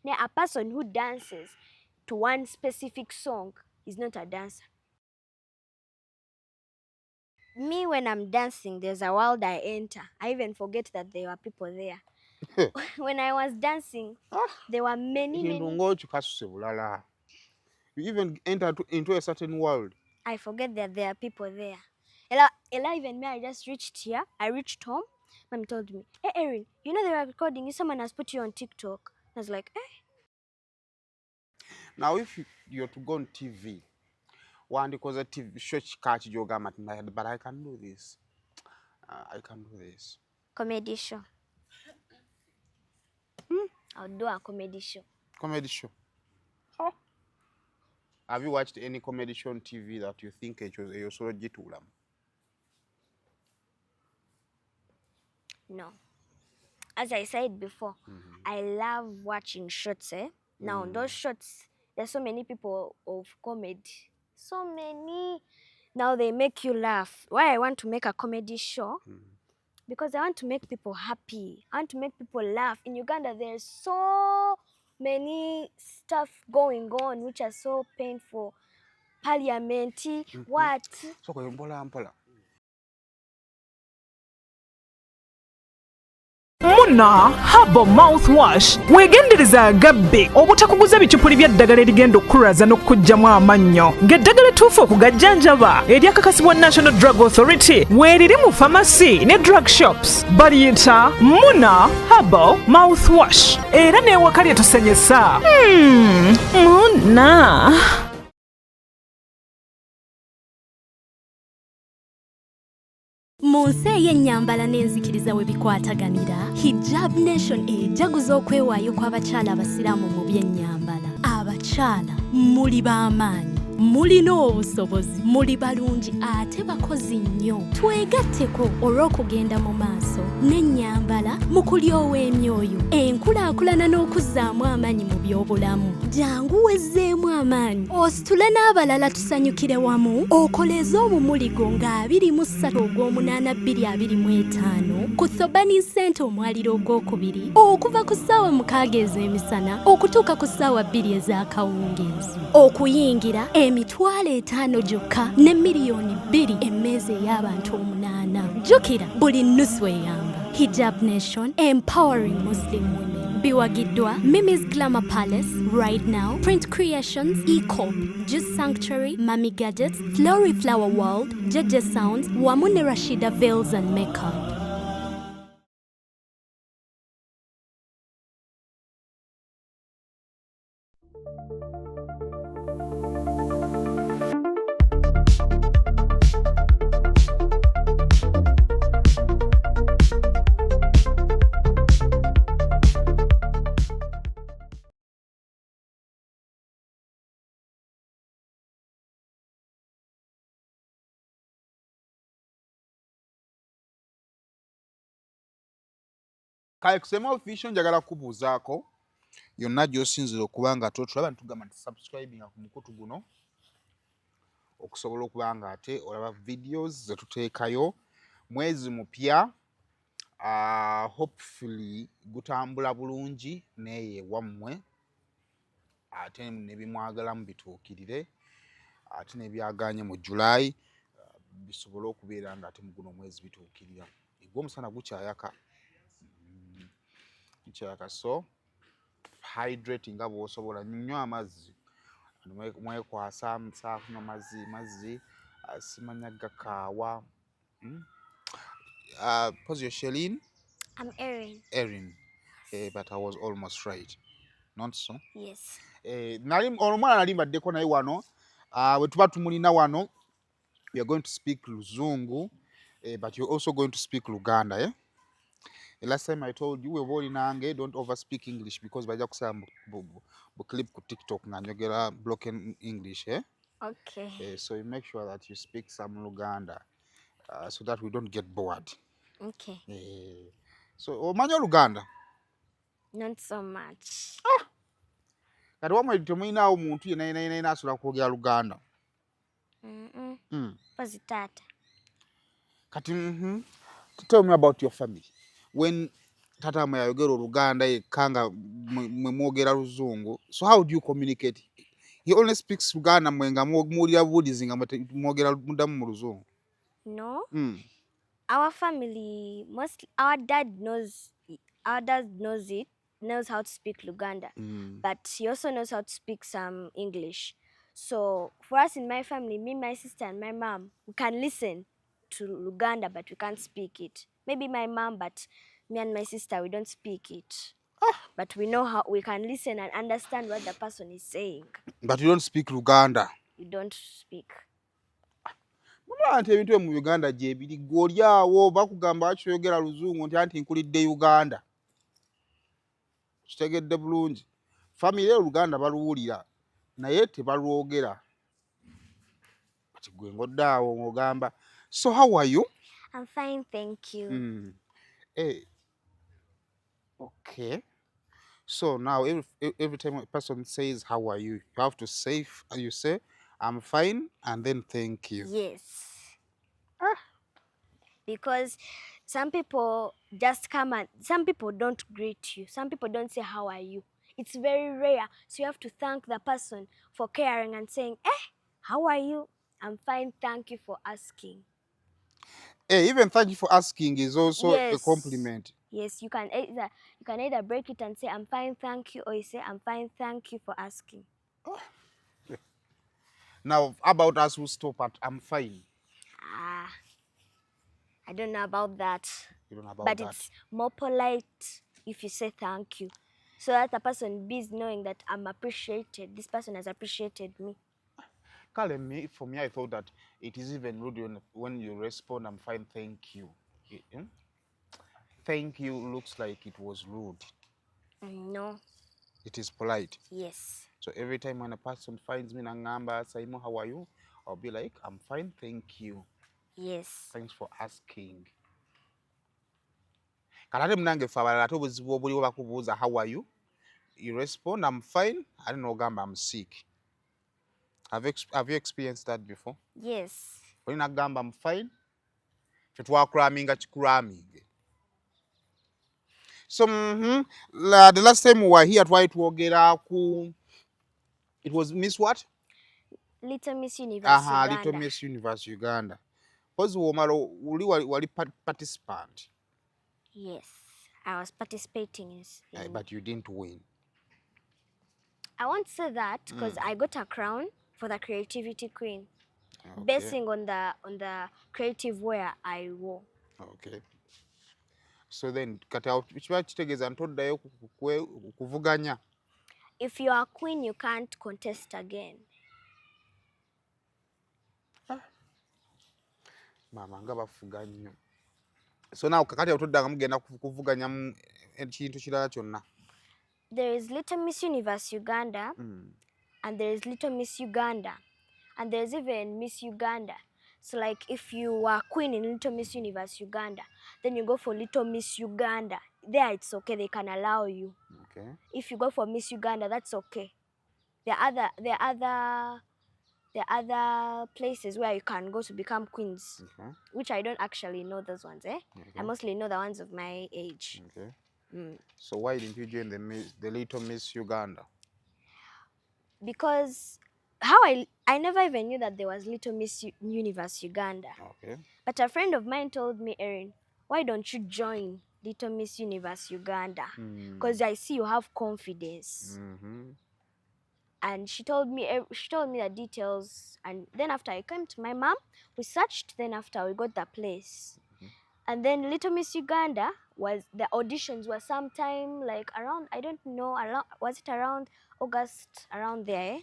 Now, a person who dances to one specific song is not a dancer. Me, when I'm dancing, there's a world I enter. I even forget that there were people there. When I was dancing, there were many. You even enter into a certain world. I forget that there are people there. Ella, even me, I just reached here. I reached home. Mom told me, "Hey, Erin, you know they were recording you. Someone has put you on TikTok." I was like, "Eh." Now, if you're to go on TV, one because a TV show catch yoga mat, but I can do this. I can do this. Comedy show. I'll do a comedy show. Comedy show. Huh? Have you watched any comedy show on TV that you think you're sort of gitulam? No. As I said before, I love watching shorts. Now, those shorts, there's so many people of comedy. So many. Now they make you laugh. Why I want to make a comedy show? Because I want to make people happy. I want to make people laugh. In Uganda, there's so many stuff going on which are so painful. Parliament, what? So, mpola. Muna Herbal Mouthwash wegendereza agabbe obutakuguza bikyupuli by'eddagala erigenda okukulaza n'okkuggyamu amannyo ng'eddagala ettuufu okugajjanjaba eryakakasibwa National Drug Authority weeriri mu pharmacy ne drug shops baliyita Muna Herbal Mouthwash era n'ewaka lyetusenyesa Muna. Mu nsi ey'ennyambala n'enzikiriza we bikwataganira Hijab Nation ejaguza okwewaayo kw'abakyala abasiraamu mu by'ennyambala. Abakyala muli b'amaanyi, mulina obusobozi, muli balungi ate bakozi nnyo. Twegatteko olw'okugenda mu maaso n'ennyambala mu kulyowa emyoyo, enkulaakulana n'okuzzaamu amaanyi mu by'obulamu. Jangu wezzeemu amaanyi ositule n'abalala tusanyukire wamu okoleze omumuligo nga 23 ogw'omunaana 2025 ku Thobani Center omwaliro ogwokubiri okuva ku ssaawa 6 ez'emisana okutuuka ku ssaawa 2 ez'akawungeezi. Okuyingira $5,000 gyokka ne $2,000,000 emmeeza ey'abantu 8. Jjukira buli nnusu eyamba. Hijab Nation, empowering Muslim women. Biwagiddwa Mimi's Glamour Palace, Right Now, Print Creations, E-Corp, Juice Sanctuary, Mami Gadgets, Flory Flower World, Jeje Sounds, wamu ne Rashida Veils and Makeup. Kale kusema official njagala kubuuzaako yonna gy'osinzira okuba nga totulaba ntugamba nti subscribing ku mukutu guno okusobola okuba nga ate olaba videos ze tuteekayo mwezi mupya hopefully gutambula bulungi naye wammwe ate nebimwagalamu bituukirire ate nebyaganye mu July bisobole okubeera nga ate mu guno mwezi bituukirira ogw'omusana gukyayaka so hydrating nga bw'osobola nywa amazzi mwekwasa musaafuna mazzi simanya gakaawa. What's your Shelleen? I'm Erin. Erin. But I was almost right. Not so? Yes. Omwana nali mbaddeko naye wano bwe tuba tumulina wano we are going to speak Luzungu but you're also going to speak Luganda. Last time I told you we nange don't overspeak English because bajja kusaba bu clip ku TikTok nga njogera broken English. Okay. So you make sure that you speak some Luganda so that we don't get bored. Okay. So omanya Luganda? Not so much. Kati wamwe temuyinaawo omuntu yenna asobola kwogera Luganda. Tata. Kati tell me about your family. When tata mwe ayogera Oluganda yekka nga mwe mwogera Luzungu. So how do you communicate? He only speaks Luganda mwe nga muwulira buulizi nga mwogera muddamu mu Luzungu. No. Our family, mostly our dad knows it, knows how to speak Luganda, but he also knows how to speak some English. So for us in my family, me, my sister, and my mom, we can listen to Luganda, but we can't speak it. Maybe my mom, but me and my sister, we don't speak it. But we know how we can listen and understand what the person is saying. But you don't speak Luganda. You don't speak. Anti ebintu mu Uganda gye biri gw'oli awo bakugamba akyoyogera Luzungu nti anti nkulidde Uganda. Kitegedde bulungi. Family Luganda baluwulira naye tebalwogera. Kati gwe ngodde awo ng'ogamba. So how are you? I'm fine, thank you. Okay. So now every time a person says how are you, you have to say you say I'm fine and then thank you. Yes. Because some people just come and some people don't greet you. Some people don't say how are you. It's very rare. So you have to thank the person for caring and saying, how are you? I'm fine, thank you for asking. Even thank you for asking is also a compliment. Yes, you can either break it and say I'm fine, thank you, or you say I'm fine, thank you for asking. Now, about us who stop at I'm fine. I don't know about that. You don't know about but that. It's more polite if you say thank you, so that the person is knowing that I'm appreciated. This person has appreciated me. For me, I thought that it is even rude when you respond, I'm fine, thank you. Thank you looks like it was rude. No. It is polite. Yes. So every time when a person finds me nangamba, Saimo, how are you? I'll be like, I'm fine, thank you. Yes. Thanks for asking. Kalate mnange fabala ate obuzibu obuliwo bakubuuza how are you? You respond, I'm fine. I don't know, gamba, I'm sick. Have you experienced that before? Yes. When I gamba, I'm fine. Cramming. So the last time we were here at White Wogera, it was Miss what? Little Miss Universe Uganda. Little Miss Universe Uganda. Was wali participant? Yes, I was participating in but you didn't win. I won't say that because I got a crown for the creativity queen, basing on the creative wear I wore. Okay. So then, kiba kitegeeza ntoddayo kuvuganya. If you are queen, you can't contest again. Mama nga bafuga nnyo. So now kakati otodda mugenda kuvuganya ekintu kirala kyonna. There is Little Miss Universe Uganda, and there is Little Miss Uganda, and there's even Miss Uganda. So like if you are queen in Little Miss Universe Uganda, then you go for Little Miss Uganda. There it's okay, they can allow you. Okay. If you go for Miss Uganda, that's okay. There are other places where you can go to become queens, which I don't actually know those ones. I mostly know the ones of my age. Okay. So why didn't you join the Little Miss Uganda? Because I never even knew that there was Little Miss Universe Uganda. Okay. But a friend of mine told me, Erin, why don't you join Little Miss Universe Uganda? Because I see you have confidence. And she told me the details, and then after I came to my mom, we searched, then after we got the place. And then Little Miss Uganda the auditions were sometime like around, I don't know, was it around August, around there?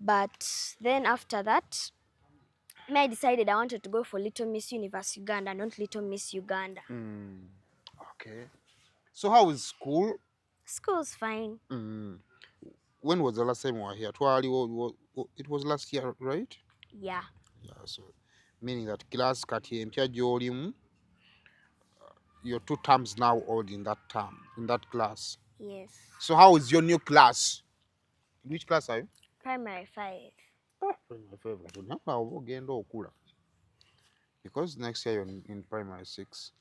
But then after that, I decided I wanted to go for Little Miss Universe Uganda, not Little Miss Uganda. Okay. So how is school? School's fine. When was the last time we were here? It was last year, right? Yeah. Yeah, so meaning that class kati empya gy'olimu, you're 2 terms now old in that class. Yes. So how is your new class? In which class are you? Primary 5. Primary 5. Because next year you're in primary 6.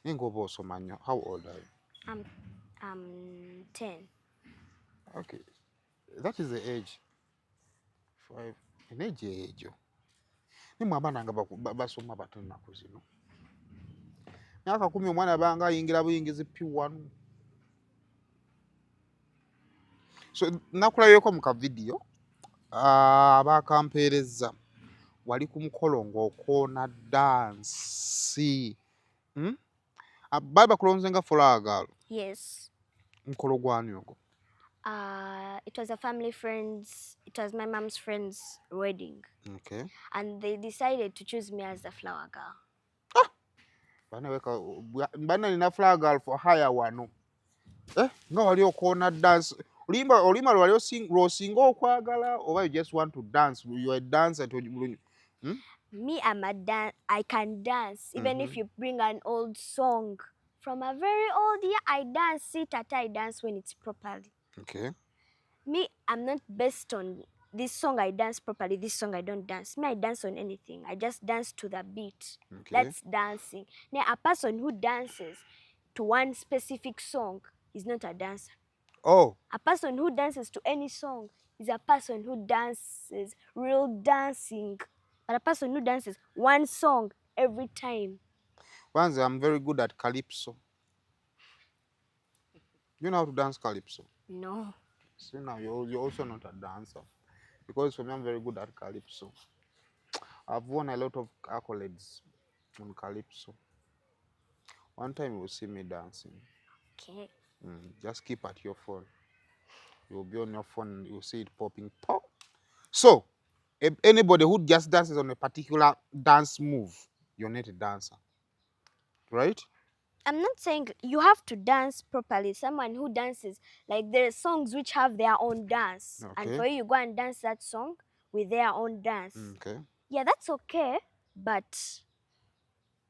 Nengoba osoma nnyo. How old are you? I'm 10. Okay, that is the age. 5. An age egyo. Nimwe abaana nga basoma bato ennaku zino. Myaka 10 omwana abanga ayingira buyingizi P1. So nakulabyeko mu kavidiyo abakampeereza wali ku mukolo ng'okoona dansi. Baali bakulonze nga flower. Yes. Mukolo gwani ogwo? It was a family friend's, it was my mom's friend's wedding. Okay. And they decided to choose me as the flower girl. Bana nina flower girl for hire wano. Nga wali okoona dance. Olima lwali osinga okwagala, or you just want to dance? You are a dancer. Me, I can dance. Even if you bring an old song from a very old year, I dance it at I dance when it's properly. Okay. Me, I'm not based on this song I dance properly, this song I don't dance. Me, I dance on anything. I just dance to the beat. Okay. That's dancing. Now, a person who dances to one specific song is not a dancer. Oh. A person who dances to any song is a person who dances real dancing. But a person who dances one song every time. Once I'm very good at calypso. You know how to dance calypso? No. See, now you're also not a dancer. Because for me, I'm very good at calypso. I've won a lot of accolades on calypso. One time you will see me dancing. Okay. Just keep at your phone. You'll be on your phone, you'll see it popping. Pop. So, if anybody who just dances on a particular dance move, you're not a dancer. Right? I'm not saying you have to dance properly. Someone who dances, like there are songs which have their own dance. Okay. And for you go and dance that song with their own dance. Okay. Yeah, that's okay. But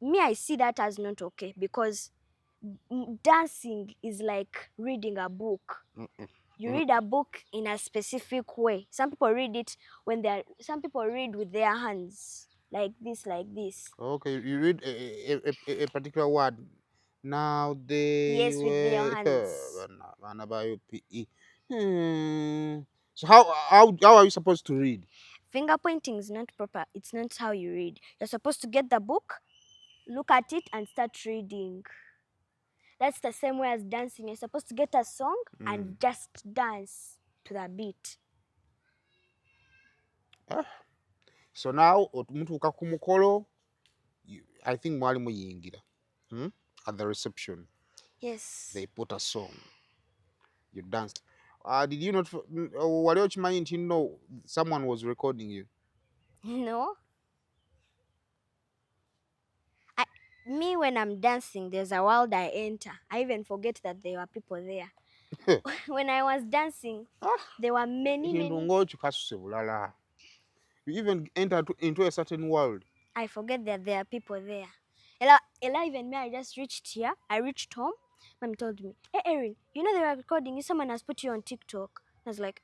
me, I see that as not okay because dancing is like reading a book. You read a book in a specific way. Some people read it some people read with their hands, like this, like this. Okay, you read a particular word. Now they Yes, with their hands. So how are you supposed to read? Finger pointing is not proper. It's not how you read. You're supposed to get the book, look at it, and start reading. That's the same way as dancing. You're supposed to get a song and just dance to the beat. So now, mutuuka ku mukolo, I think mwali muyingira at the reception. Yes. They put a song. You danced. Did you not? Wali okimanyi nti no, someone was recording you. No. Me, when I'm dancing, there's a world I enter. I even forget that there were people there. When I was dancing, there were many. You even enter into a certain world. I forget that there are people there. Ella, even me, I just reached here. I reached home. Mom told me, "Hey, Erin, you know they were recording you. Someone has put you on TikTok." I was like,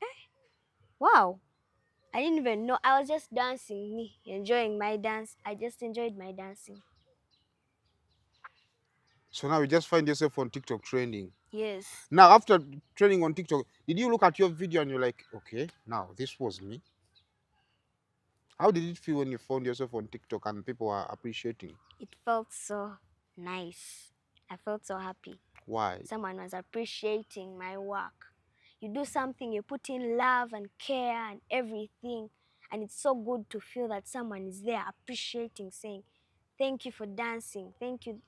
wow. I didn't even know. I was just dancing, enjoying my dance. I just enjoyed my dancing. So now you just find yourself on TikTok trending. Yes. Now, after trending on TikTok, did you look at your video and you're like, okay, now this was me? How did it feel when you found yourself on TikTok and people are appreciating? It felt so nice. I felt so happy. Why? Someone was appreciating my work. You do something, you put in love and care and everything. And it's so good to feel that someone is there appreciating, saying, thank you for dancing. Thank you.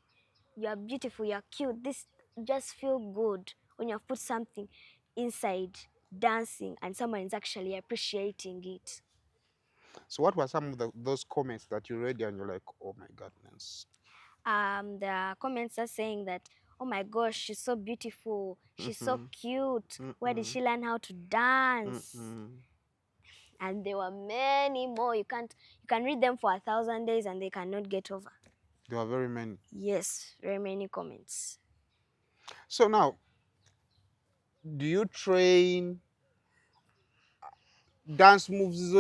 You are beautiful. You are cute. This just feel good when you have put something inside dancing and someone is actually appreciating it. So what were some of those comments that you read and you're like, oh my goodness? The comments are saying that, oh my gosh, she's so beautiful. She's so cute. Where did she learn how to dance? And there were many more. You can read them for 1,000 days and they cannot get over. There were very many. Yes, very many comments. So now, do you train dance moves?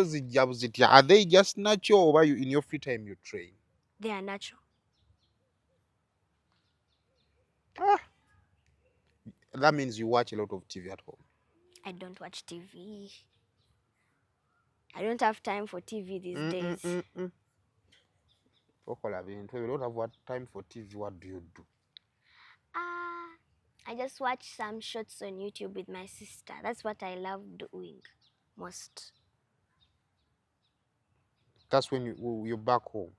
Are they just natural or are you in your free time you train? They are natural. Ah, that means you watch a lot of TV at home. I don't watch TV. I don't have time for TV these days. Okola bintu ebyo, you don't have what time for TV. What do you do? I just watch some shorts on YouTube with my sister. That's what I love doing most. That's when you're back home.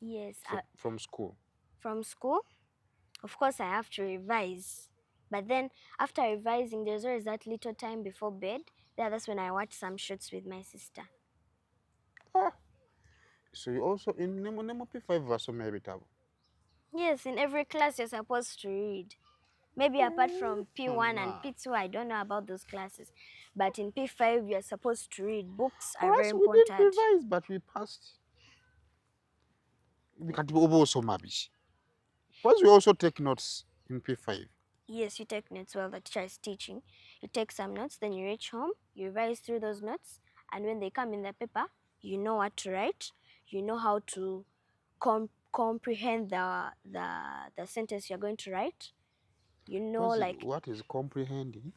Yes. From school. From school, of course, I have to revise. But then after revising, there's always that little time before bed. That's when I watch some shorts with my sister. Ah. So you also in Nemo P5 wasoma ebitabo? Yes, in every class you're supposed to read. Maybe apart from P1 and P2, I don't know about those classes. But in P5, you're supposed to read. Books are very important. We didn't revise, but we passed. Because we also take notes in P5. Yes, you take notes while the teacher is teaching. You take some notes, then you reach home, you revise through those notes, and when they come in the paper, you know what to write. You know how to comprehend the sentence you're going to write. You know, what is comprehending?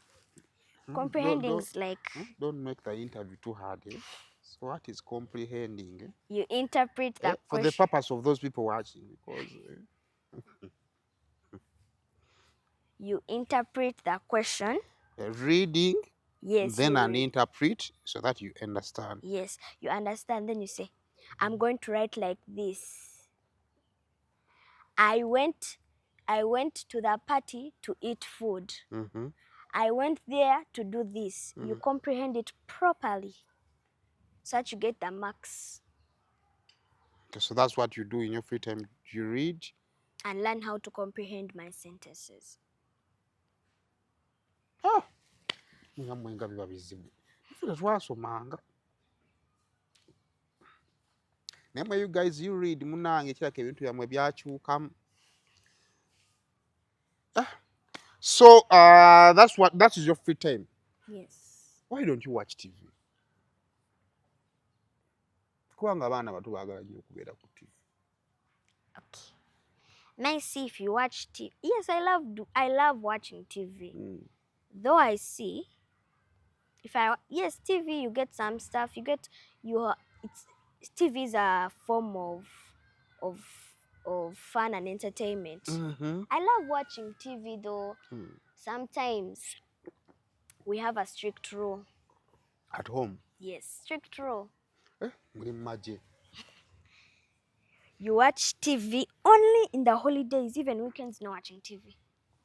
Comprehending is like... Don't make the interview too hard. Eh? So what is comprehending? You interpret the question. For the purpose of those people watching, because... You interpret the question. Reading, yes, then an interpret so that you understand. Yes, you understand. Then you say, I'm going to write like this. I went to the party to eat food. I went there to do this. You comprehend it properly so that you get the marks. Okay, so that's what you do in your free time. You read and learn how to comprehend my sentences. Mwenga biba bizibu. Feel twasomanga. Naye you guys you read munange kirako ebintu byamwe byakyukamu. So that is your free time. Yes. Why don't you watch TV? Kubanga abaana bato baagala nnyo okubeera ku TV. Okay. Now see if you watch TV. Yes, I love watching TV. Though I see, TV, you get some stuff. TV is a form of fun and entertainment. I love watching TV though. Sometimes we have a strict rule. At home? Yes, strict rule. Imagine. You watch TV only in the holidays, even weekends no watching TV.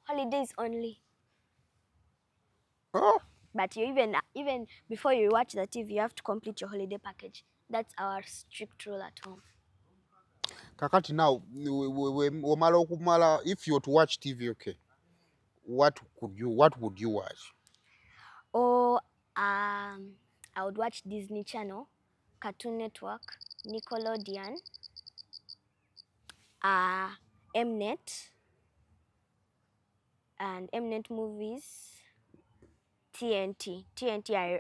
Holidays only. Oh. But you even before you watch the TV, you have to complete your holiday package. That's our strict rule at home. Kakati now, if you were to watch TV, okay, what would you watch? Oh, I would watch Disney Channel, Cartoon Network, Nickelodeon, Mnet, and Mnet movies. TNT,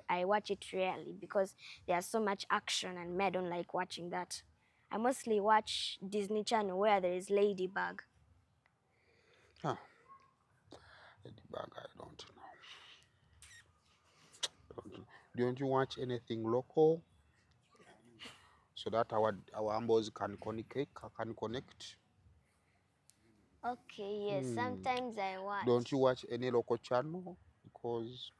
I watch it rarely because there's so much action and I don't like watching that. I mostly watch Disney Channel where there is Ladybug. Ladybug, I don't know. Don't you watch anything local so that our ambos can connect? Okay, yes, sometimes I watch. Don't you watch any local channel? Because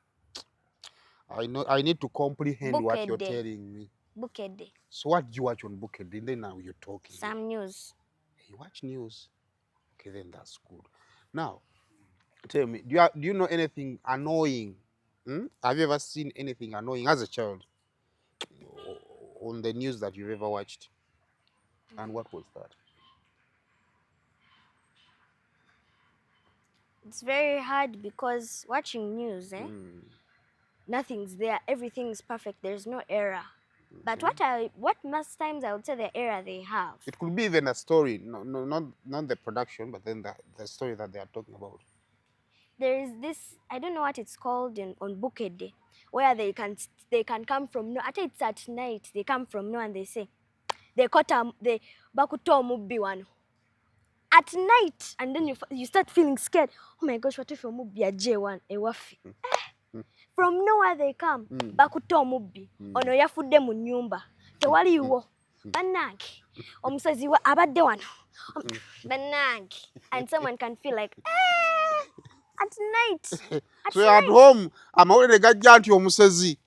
I need to comprehend what you're telling me. Bukedde. So what do you watch on Bukedde? Then now you're talking. Some news. You watch news? Okay, then that's good. Now, tell me, do you know anything annoying? Have you ever seen anything annoying as a child on the news that you've ever watched? And what was that? It's very hard because watching news, nothing's there. Everything is perfect. There's no error. But what most times I would say the error they have. It could be even a story, not the production, but then the story that they are talking about. There is this, I don't know what it's called on Bukedde, where they can come from no. At it's at night. They come from no and they say they caught bakuto mubbi wano. at night, and then you start feeling scared. Oh my gosh, what if omubbi J1 ewaffe? From nowhere they come. Bakutta omubbi. Ono yafudde mu nnyumba. Tewaliiwo. Bannange. Omusezi abadde wano. Bannange. And someone can feel like, at night. So you're at home, amawulire gajja nti omusezi.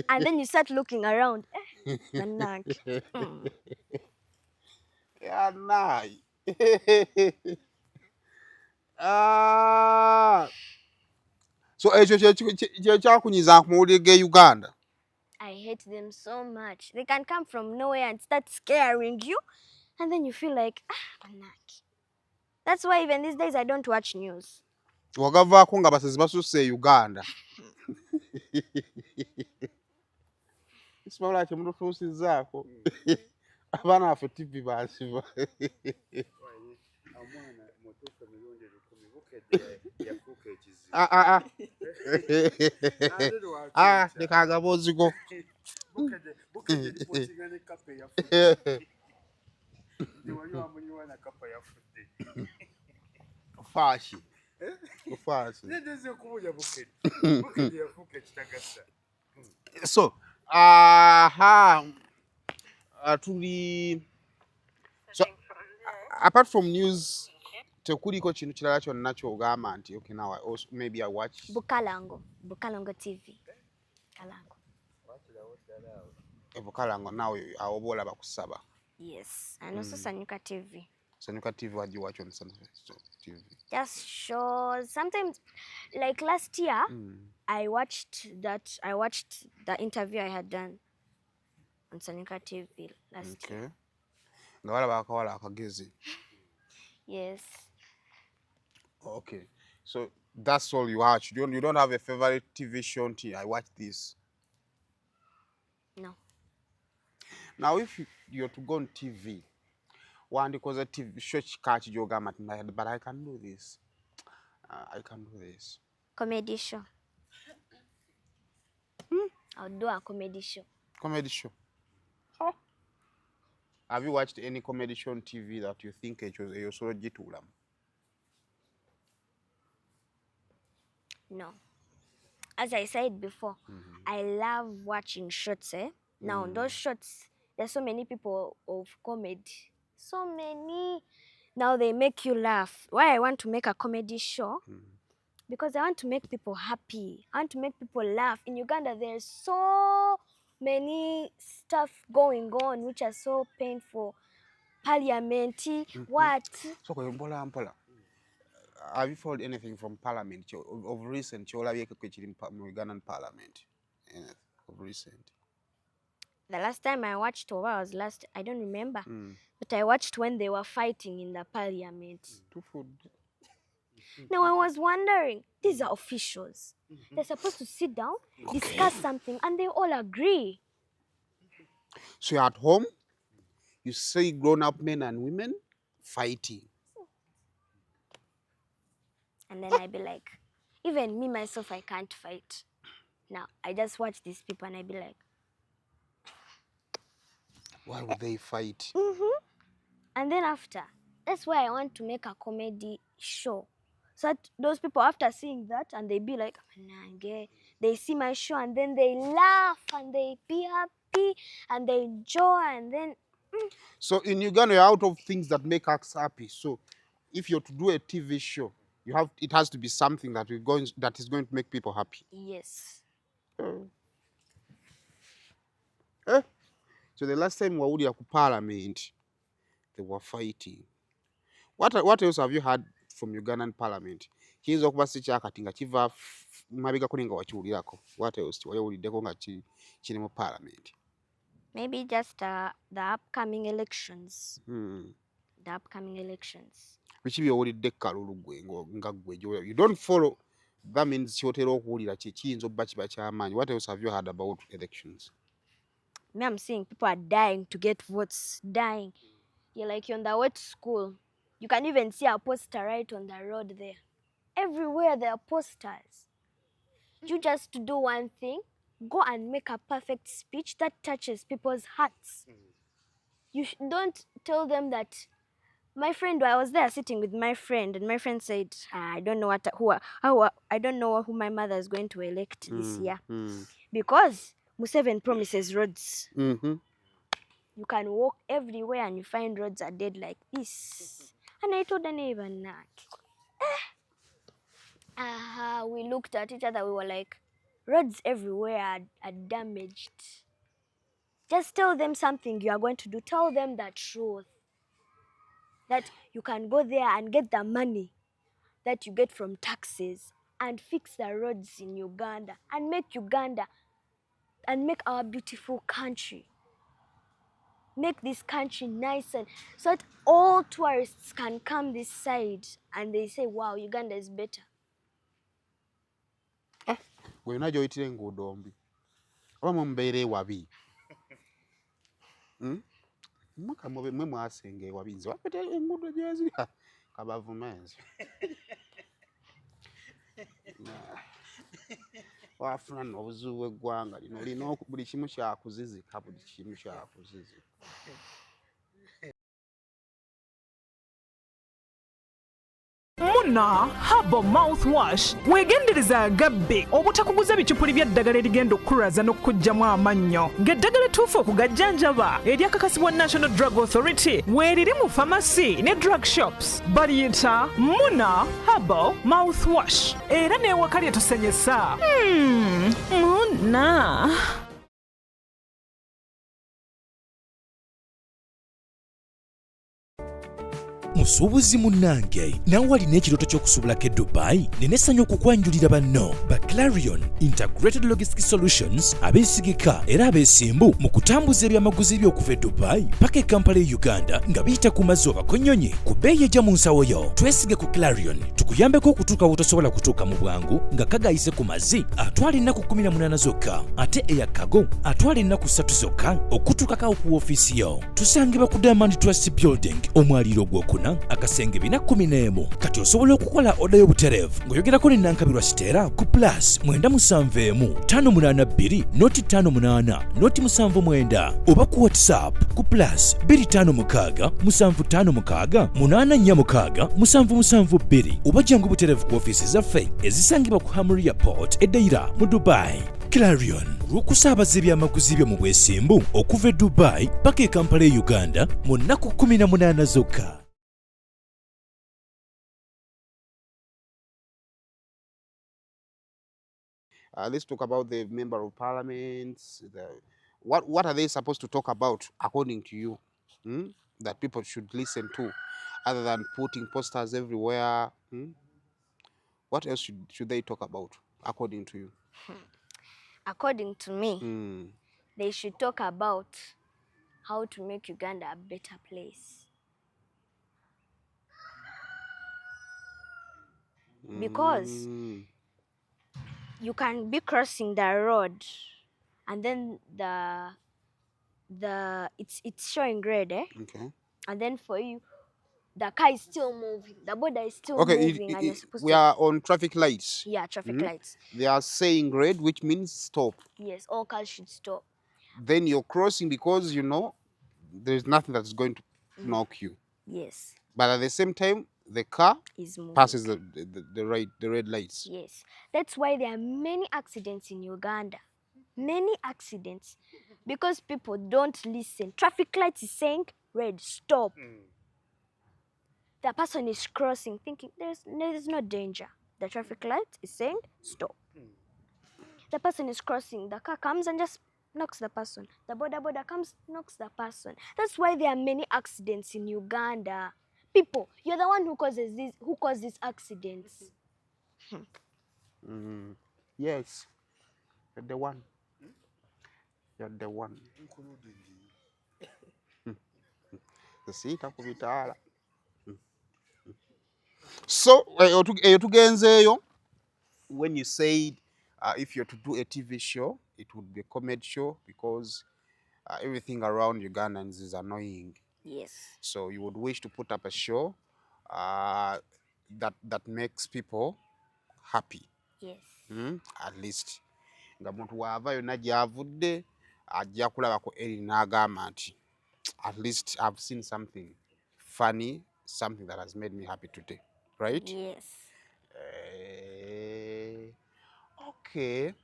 And then you start looking around. Bannange. Yeah, nice. So ekyo kyekunyiza ku mawulire g'e Uganda. I hate them so much. They can come from nowhere and start scaring you, and then you feel like, bannange. That's why even these days I don't watch news. Wagavaako nga basezi basusse e Uganda. Kisimala kyemututuusizzaako. Abaana baffe TV baasiba. Leka agaboozigo. Faashi. Faashi. So, so apart from news, tekuliko kintu kirala kyonna ky'ogamba nti okay, now also maybe I watch Bukalango TV. Kalango. Bukalango now awo bola bakusaba. Yes, and also Sanyuka TV. Sanyuka TV, what do you watch on Sanyuka TV? Just shows. Sometimes, like last year, I watched the interview I had done on Sanyuka TV last year. Nga walaba akawala akagezi. Yes. Okay, so that's all you watch. You don't have a favorite TV show until I watch this? No. Now, if you're to go on TV, one because a TV show catch yoga but I can do this. I can do this. Comedy show. I'll do a comedy show. Comedy show. Huh? Have you watched any comedy show on TV that you think you're sort of jitulam? No. As I said before, I love watching shorts. Now, those shorts, there's so many people of comedy. So many. Now they make you laugh. Why I want to make a comedy show? Because I want to make people happy. I want to make people laugh. In Uganda, there's so many stuff going on which are so painful. Parliament, what? So, mpola. Have you followed anything from Parliament of recent? In Ugandan Parliament of recent. The last time I watched I don't remember. But I watched when they were fighting in the Parliament. Now I was wondering, these are officials. They're supposed to sit down, discuss something, and they all agree. So you're at home, you see grown-up men and women fighting. And then I'd be like, even me myself, I can't fight. Now, I just watch these people and I'd be like, why would they fight? And then after, that's why I want to make a comedy show. So that those people, after seeing that, and they be like, they see my show and then they laugh and they be happy and they enjoy and then... So in Uganda, you're out of things that make us happy. So if you're to do a TV show, it has to be something that is going to make people happy. Yes. So the last time we were at Parliament, they were fighting. What else have you heard from Ugandan Parliament? What else? Parliament? Maybe just the upcoming elections. The upcoming elections. You don't follow. That means what else have you heard about elections? Me, I'm seeing people are dying to get votes. Dying. You're on the way to school. You can even see a poster right on the road there. Everywhere there are posters. You just do one thing. Go and make a perfect speech that touches people's hearts. You don't tell them that My friend, I was there sitting with my friend, and my friend said, I don't know I don't know who my mother is going to elect this year because Museveni promises roads. You can walk everywhere and you find roads are dead like this. And I told the neighbor, we looked at each other. We were like, roads everywhere are damaged. Just tell them something you are going to do. Tell them the truth. That you can go there and get the money that you get from taxes and fix the roads in Uganda and make our beautiful country. Make this country nice and so that all tourists can come this side and they say, wow, Uganda is better. Gwe yonna gy'oyitira enguudo mbi oba mumubeera ewabi mwe mwasenga ewabi nze wapeta enguudo gyeziri kabavumenzi wafuna nno obuzibu bw'eggwanga lino olina buli kimu kyakuzizika buli kimu kyakuzizika. Muna Herbal Mouthwash weegendereza agabbe obutakuguza bicupuli bya ddagala erigenda okukulaza n'okuggyamu amannyo ng'eddagala ettuufu okugajjanjaba eryakakasibwa National Drug Authority weeriri mu pharmacy ne drug shops baliyita Muna Herbal Mouthwash era n'ewaka lyetusenyesa Muna. Musuubuzi munnange nawe walina ekirooto ky'okusuubulako e Dubai nenesanya okukwanjulira banno ba Clarion Integrated Logistics Solutions abeesigika era abeesimbu mu kutambuza ebyamaguzi by'okuva e Dubai paka e Kampala e Uganda nga biyita ku mazzi oba konnyonyi ku bbeeyi ejja mu nsawo yo. Twesige ku Clarion tukuyambeko okutuuka wotosobola kutuuka mu bwangu nga kagayise ku mazzi atwala ennaku 18 zokka ate eyakago atwala ennaku 3 zokka okutuukako ku woofiisi yo. Tusangibwa ku Diamond Trust Building omwaliiro gw'okuna akasenge 411 kati osobola okukola oda y'obutereevu ng'oyogerako ne Nankabirwa Siteera ku +271 582 58 79 oba ku WhatsApp ku +256 756 846 772 oba jangu butereevu ku ofiisi zaffe ezisangibwa ku Hamria Port Edeira mu Dubai. Clarion lw'okusaabaza ebyamaguzi byo mu bwesimbu okuva e Dubai paka e Kampala e Uganda mu nnaku 18 zokka. Let's talk about the member of parliament. What are they supposed to talk about according to you that people should listen to other than putting posters everywhere? What else should they talk about according to you? According to me, they should talk about how to make Uganda a better place. Because you can be crossing the road and then it's showing red, Okay. and then for you the car is still moving, the border is still moving, and you're supposed we to... are on traffic lights. Yeah, traffic lights. They are saying red, which means stop. Yes, all cars should stop. Then you're crossing because you know there's nothing that's going to knock you. Yes. But at the same time, the car Is moving. passes the red lights. Yes. That's why there are many accidents in Uganda. Many accidents. Because people don't listen. Traffic light is saying red, stop. The person is crossing thinking there's no danger. The traffic light is saying stop. The person is crossing. The car comes and just knocks the person. The border comes, knocks the person. That's why there are many accidents in Uganda. People, you're the one who causes these accidents. Yes, you're the one. You're the one. So, when you said if you're to do a TV show, it would be a comedy show because everything around Ugandans is annoying. Yes. So you would wish to put up a show that makes people happy. Yes. At least. Nga muntu wava yonna gy'avudde ajja kulaba ku Erin n'agamba nti at least I've seen something funny something that has made me happy today, right? Yes. Okay.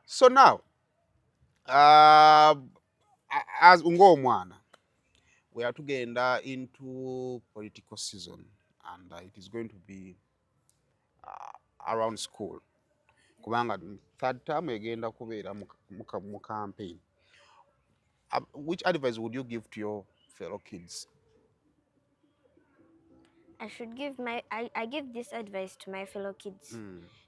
So now, uh, as ng'omwana, we are tugenda into political season, and it is going to be around school. Kubanga third term egenda kubeera mu campaign. Which advice would you give to your fellow kids? I give this advice to my fellow kids.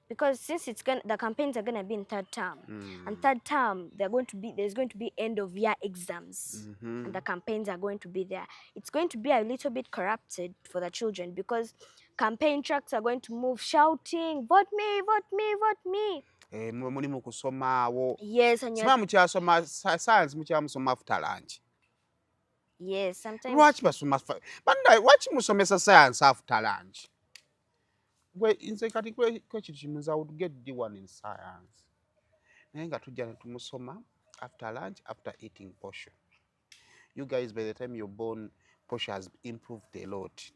Because since the campaigns are gonna be in third term, and third term there's going to be end of year exams, and the campaigns are going to be there. It's going to be a little bit corrupted for the children because campaign trucks are going to move shouting, "Vote me, vote me, vote me." Mulimu kusomaawo. Yes, and Simama mukyasoma science mukyamusoma after lunch. yes, sometimes. Lwaki basoma banda lwaki musomesa science after lunch? Nze kati kwekintu kimuza I would get D1 in science. Naye nga tujja ne tumusoma after lunch, after eating posho. You guys, by the time you're born, posho has improved a lot.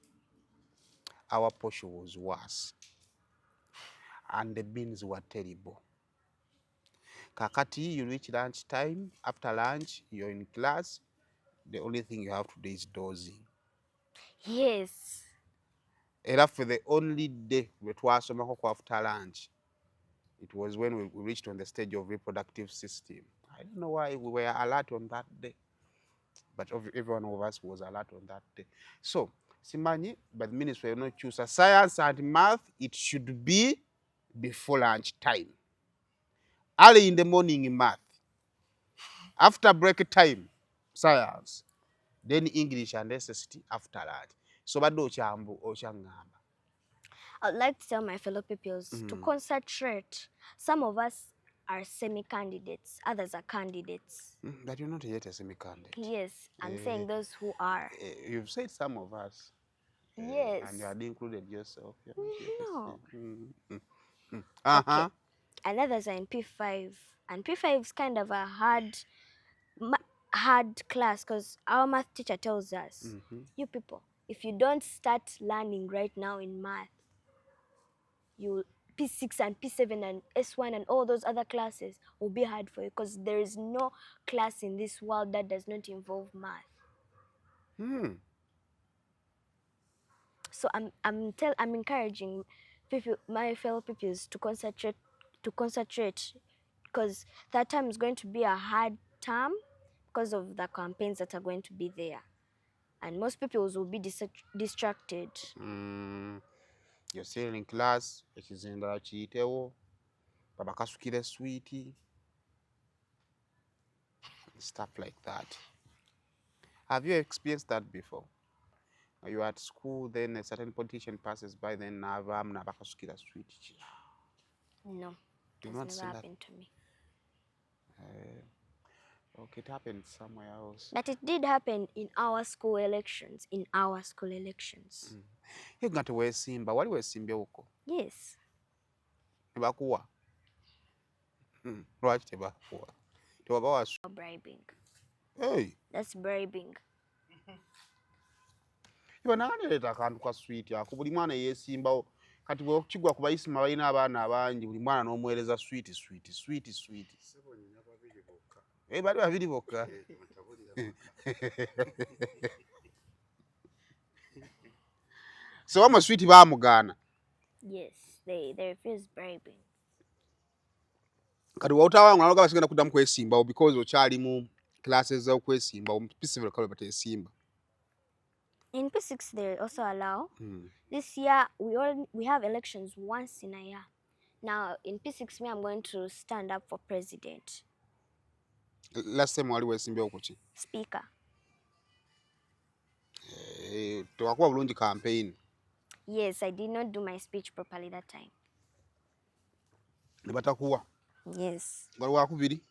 Our posho was worse. And the beans were terrible. Kakati, you reach lunch time, after lunch, you're in class, the only thing you have to do is dozing. Yes. Era for the only day we twasomako ku after lunch, it was when we reached on the stage of reproductive system. I don't know why we were alert on that day, but every one of us was alert on that day. So, simanyi, but the ministry will not choose science and math, it should be before lunch time. Early in the morning, math. After break time, science. Then English and SST after that. So, bado ochangamba. I'd like to tell my fellow pupils to concentrate. Some of us are semi-candidates, others are candidates. But you're not yet a semi-candidate. Yes, I'm saying those who are. You've said some of us. Yes. And you had included yourself. No. Uh-huh. Okay. And others are in P5. And P5 is kind of a hard class because our math teacher tells us, you people, if you don't start learning right now in math, you P6 and P7 and S1 and all those other classes will be hard for you because there is no class in this world that does not involve math. So I'm encouraging my fellow pupils to concentrate because that term is going to be a hard term because of the campaigns that are going to be there. And most pupils will be distracted. You're still in class, ekizindala kiyitewo, babakasukire sweetie, stuff like that. Have you experienced that before? You are at school, then a certain politician passes by, then nabakasukira sweetie. No, You've that's not never seen that? happened to me. Okay, it happened somewhere else. But it did happen in our school elections. You got to wear Simba. Wali weesimbye uko? Yes. Tebakuwa? Lwaki tebakuwa? Tebabawa Bribing. Hey. That's bribing. Iwe naleeta akantu ka sweet ako buli mwana yeesimbawo kati bwe kigwa ku bayisima balina abaana abangi buli mwana n'omuweereza sweet. Bali babiri bokka. So wama sweet baamugaana. Yes, they refuse bribing. Kati wautawanga naloga basigenda kuddamu kwesimbawo because okyali mu classes z'okwesimbawo P7 kale bateesimba. In P6 they also allow. This year we have elections once in a year. Now in P6 I'm going to stand up for president. Last time wali weesimbyewo ku ki? Speaker. Tewakuba bulungi campaign. Yes, I did not do my speech properly that time. Ne batakuwa? Yes. Wali wakubiri?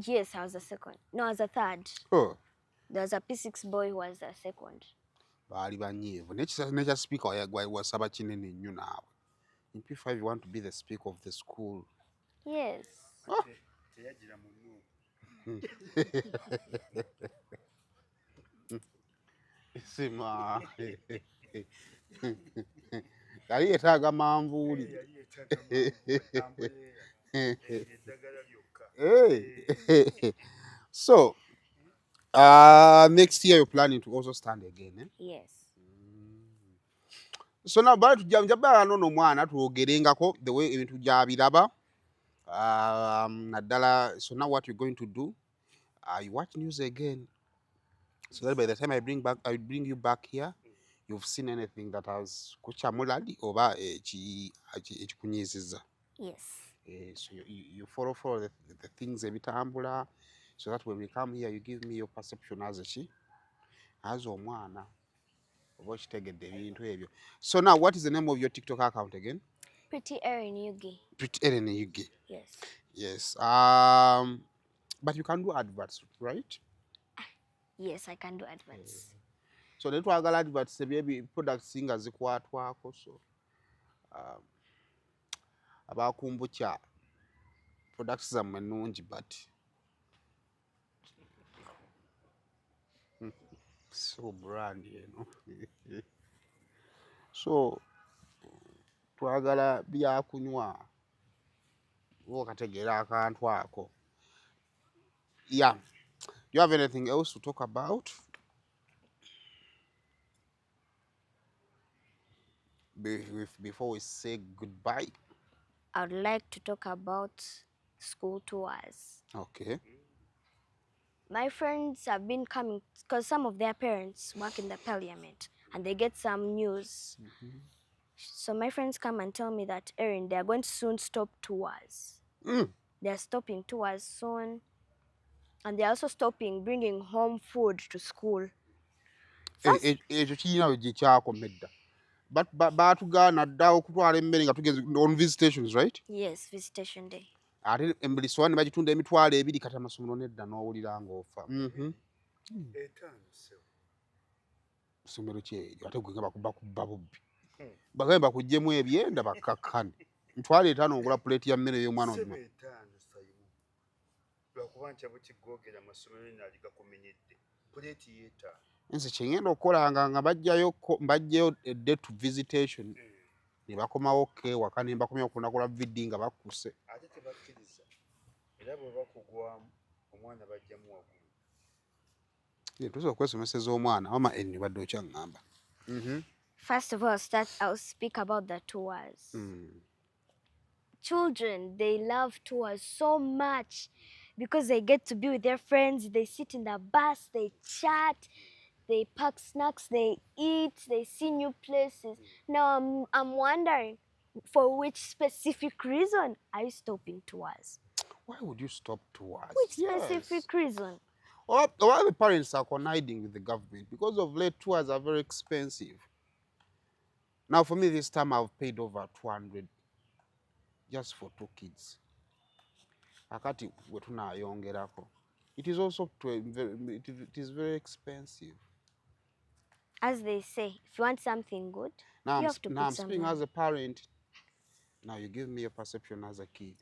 Yes, I was the second. No, I was the third. Oh. There was a P6 boy who was the second. Baali banyeevu. Nekya speaker wasaba kinene nnyo naawe. In P5 you want to be the speaker of the school. Yes. Oh. Sima. Yali yeetaaga manvuuli. So, next year you're planning to also stand again, eh? Yes. So now bali tujja nono mwana twogerengako the way ebintu gyabiraba. Naddala, so now what you're going to do, you watch news again. So that by the time I bring you back here, you've seen anything that has kuchamulali oba ekikunyiizizza. Yes. So you follow the things ebitambula, so that when we come here you give me your perception as omwana oba okitegedde ebintu ebyo. So now what is the name of your TikTok account again? Pretty Erin Yugi. Pretty Erin Yugi. Yes. Yes. But you can do adverts, right? Yes, I can do adverts. So then twagala adverts maybe products nga zikwatwako, so abakumbukya products zammwe nnungi but so brand eno. So twagala byakunywa okategeera akantu ako. Yeah. Do you have anything else to talk about? Before we say goodbye? I would like to talk about school tours. Okay. My friends have been coming because some of their parents work in the parliament and they get some news. So my friends come and tell me that, Erin, they are going to soon stop tours. They are stopping tours soon. And they are also stopping bringing home food to school. Ekyo kirina we gye kyakomedda. But baatugaana dda okutwala emmere nga tugenze on visitations, right? Yes, visitation day. Ate embuli sowaani bagitunda emitwalo 2 kati amasomero nedda n'owulira ng'ofa. Somero kyeryo ate gwe nga bakubba bubbi. Bagambe bakuggyemu ebyenda bakkakkane. Mitwalo 5 ogula puleeti ya mmere y'omwana onyuma. Nze kye ngenda okukolanga nga bajjayo a day to visitation ne bakomawo ewaka ne bakomya okunaku lwa vidi nga bakkuse. Ate tebakkiriza era bwe bakugwamu omwana bajjamu waggulu. Tusobola okwesomeseza omwana mama enni badde okyaŋŋamba. First of all, I'll speak about the tours. Children, they love tours so much because they get to be with their friends. They sit in the bus, they chat, they pack snacks, they eat, they see new places. Now I'm wondering, for which specific reason are you stopping tours? Why would you stop tours? Which specific reason? Or the parents are conniving with the government because of late tours are very expensive. Now for me this time I've paid over 200 just for 2 kids. Akati wetunayongerako. It is also it is very expensive. As they say, if you want something good, Now you have to I'm put some speaking money. as a parent. Now you give me a perception as a kid.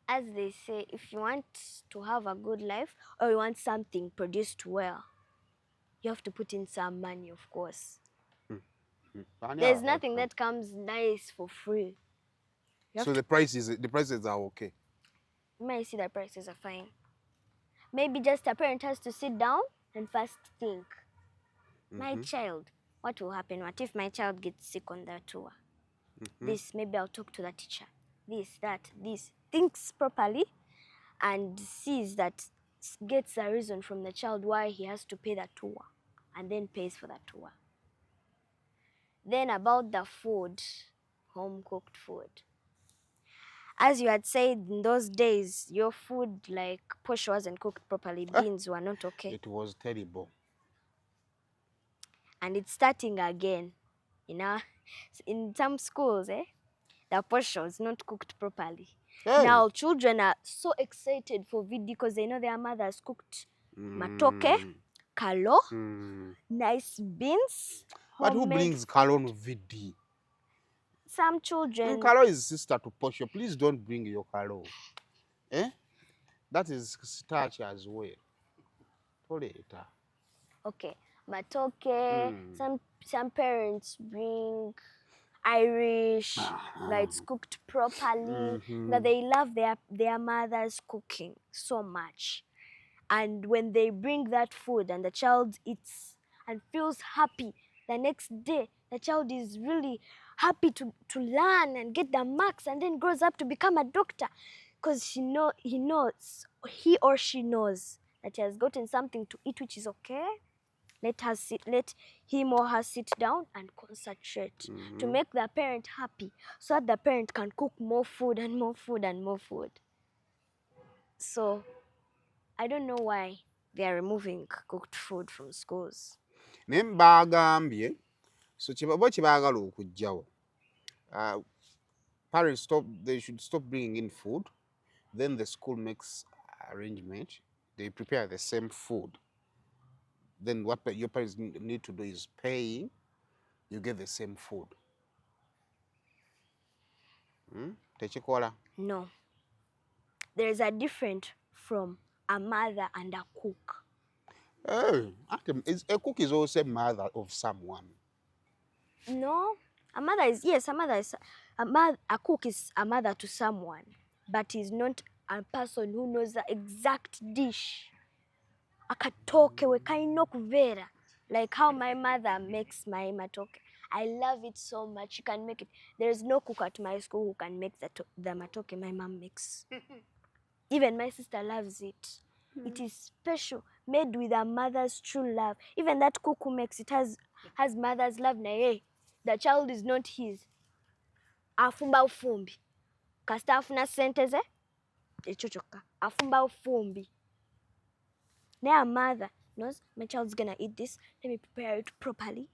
As they say, if you want to have a good life or you want something produced well, you have to put in some money, of course. There's nothing that comes nice for free. So the prices are okay. You might see the prices are fine. Maybe just a parent has to sit down and first think, my child, what will happen? What if my child gets sick on that tour? This, maybe I'll talk to the teacher. This, that, this. Thinks properly and sees that, gets a reason from the child why he has to pay that tour and then pays for that tour. Then about the food, home-cooked food. As you had said, in those days, your food, like posho, wasn't cooked properly. Beans were not okay. It was terrible. And it's starting again. In some schools, the posho is not cooked properly. Hey. Now, children are so excited for vidi because they know their mothers cooked matoke, kalo, nice beans. But who homemade. brings kalo on vidi? Some children. Kalo is sister to posho. Please don't bring your kalo. That is starch as well. Toleita. Okay. matoke. Some parents bring Irish, that it's cooked properly. That they love their mother's cooking so much. And when they bring that food and the child eats and feels happy, the next day the child is really happy to learn and get the marks and then grows up to become a doctor, because he or she knows that he has gotten something to eat which is okay. Let him or her sit down and concentrate to make the parent happy, so that the parent can cook more food and more food and more food. So I don't know why they are removing cooked food from schools. Naye bagambye so kyebaagala okujjawo. Parents they should stop bringing in food. Then the school makes arrangement. They prepare the same food. Then what your parents need to do is paying. You get the same food. Techikola? No. There is a difference from a mother and a cook. Oh, a cook is also a mother of someone. No, a cook is a mother to someone, but is not a person who knows the exact dish. Akatoke we kaino kuvera, like how my mother makes my matoke. I love it so much. She can make it. There is no cook at my school who can make the matoke my mom makes. Even my sister loves it. It is special, made with a mother's true love. Even that cook who makes it has mother's love. Na hey, the child is not his. Afumba ufumbi. Kasita afuna sente ze, ekyo kyokka. Afumba ufumbi. Now a mother knows my child's gonna eat this. Let me prepare it properly.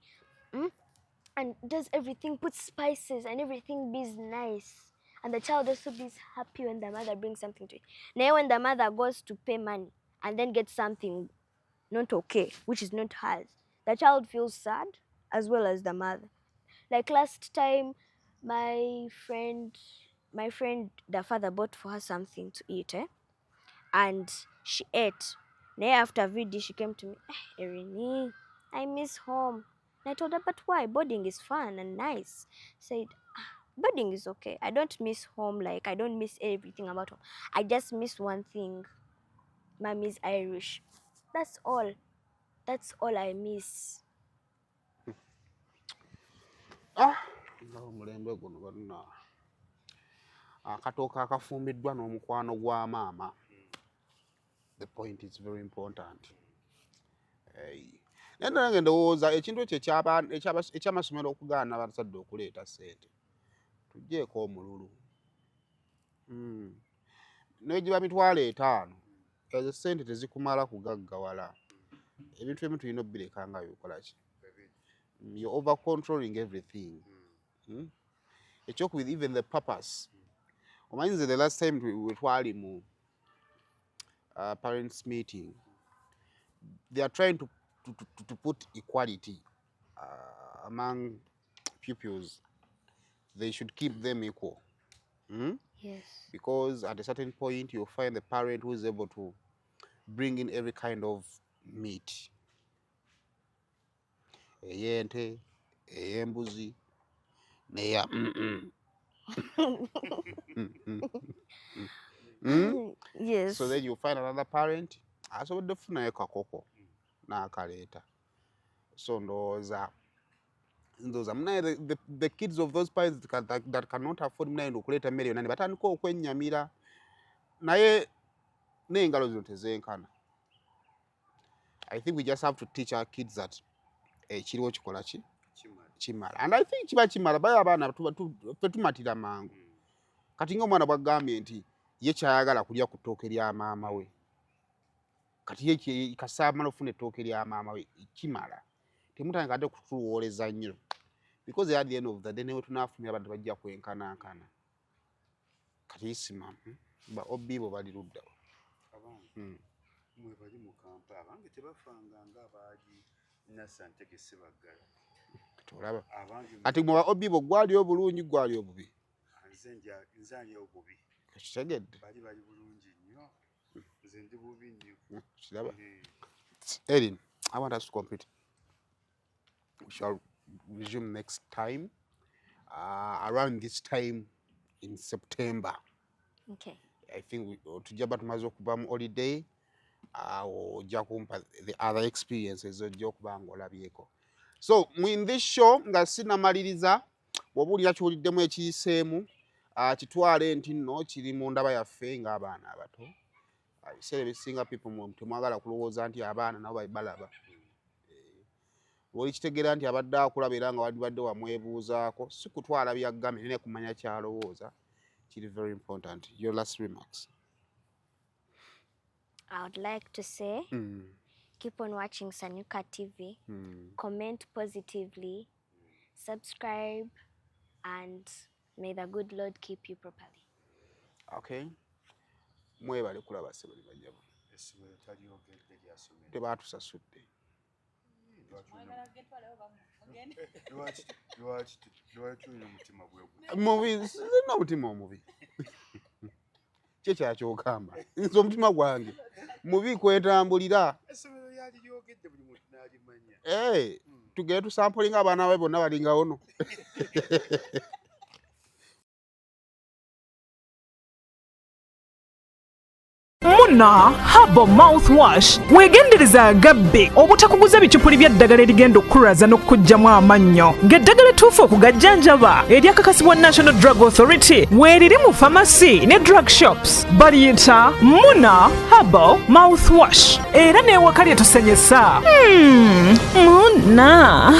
And does everything, puts spices and everything be nice. And the child also be happy when the mother brings something to it. Now when the mother goes to pay money and then gets something not okay, which is not hers, the child feels sad as well as the mother. Like last time, my friend, the father bought for her something to eat, and she ate. Now after VD, she came to me, Erin, I miss home. And I told her, but why? Boarding is fun and nice. Said, boarding is okay. I don't miss home, like I don't miss everything about home. I just miss one thing. Mommy's Irish. That's all. That's all I miss. Omulembe guno gonna akatooka akafumbiddwa n'omukwano gwa maama. The point is very important. Naye nange ndowooza ekintu ekyo ekyamasomero okugaana abazadde okuleeta ssente tuggyeeko omululu. N'egiba mitwalo 5 ezo ssente tezikumala kugaggawala. Ebintu ebimu tulina obbireka nga bikola ki? You're over controlling everything. Ekyokubiri, even the purpose. Omanyi nze the last time we twali mu parents meeting, they are trying to put equality among pupils. They should keep them equal. Yes. Because at a certain point you'll find the parent who is able to bring in every kind of meat. Eyente, eyembuzi, neya Yes. So then you'll find another parent asobodde kufunayo kakoko n'akaleeta. So ndowooza munaye the kids of those parents that cannot afford munaye okuleeta mmere yonna ne batandika okwennyamira. Naye n'engalo zino tezenkana. I think we just have to teach our kids that ekiriwo kikola ki? Kimala. And I think kiba kimala baye abaana ffe tumatira mangu. Kati ng'omwana bw'agambye nti ye kyayagala kulya ku ttooke lya maama we. Kati ye kasaamala ofuna ettooke lya maama we kimala. Temutandika ate kutuwooleza nnyo. Because at the end of the day newe tunaafumira abantu bajja kwenkanankana. Kati isima ba obbibo bali ludda. Mwe bali mu Kampala abange tebafanga ng'abaagi Nassantege Ssebaggala. Olaba. Kati mwe ba obbibo gwali obulungi gwali obubi. Nze ali obubi. Kitegedde. Bali bulungi nnyo. Nze ndi bubi nnyo. Kiraba. Erin, I want us to compete. we shall resume next time around this time in September. Okay. I think tujja tumaze okuva mu holiday ojja kumpa the other experiences ojja okuba ng'olabyeko. So in this show nga sinamaliriza wabulira kiwuliddemu ekiyiseemu kitwale nti nno kiri mu ndaba yaffe ng'abaana abato. Ebiseera ebisinga people temwagala kulowooza nti abaana nabo balaba. Oli kitegeera nti abadde akulaba era nga wadibadde wamwebuuzaako si kutwala byaggamye naye kumanya kyalowooza kiri very important. Your last remarks. I would like to say keep on watching Sanyuka TV, comment positively, subscribe, and may the good Lord keep you properly. Okay. Mwebale kulaba Ssebali Bajjabu. Essomero talyogedde lyasomero. Tebaatusasudde. Lwaki olina omutima gwe mubi sina omutima omubi. Kye kyakyogamba. Nze omutima gwange mubi kwetambulira. Essomero lyali lyogedde buli muntu n'alimanya. Tugende tusampulinga abaana babe bonna balingawo no. Muna Herbal Mouthwash weegendereza agabbe obutakuguza bicupuli bya ddagala erigenda okukulaza n'okuggyamu amannyo ng'eddagala ettuufu okugajjanjaba eryakakasibwa National Drug Authority weeriri mu pharmacy ne drug shops baliyita Muna Herbal Mouthwash era n'ewaka lye tusenyesa. Muna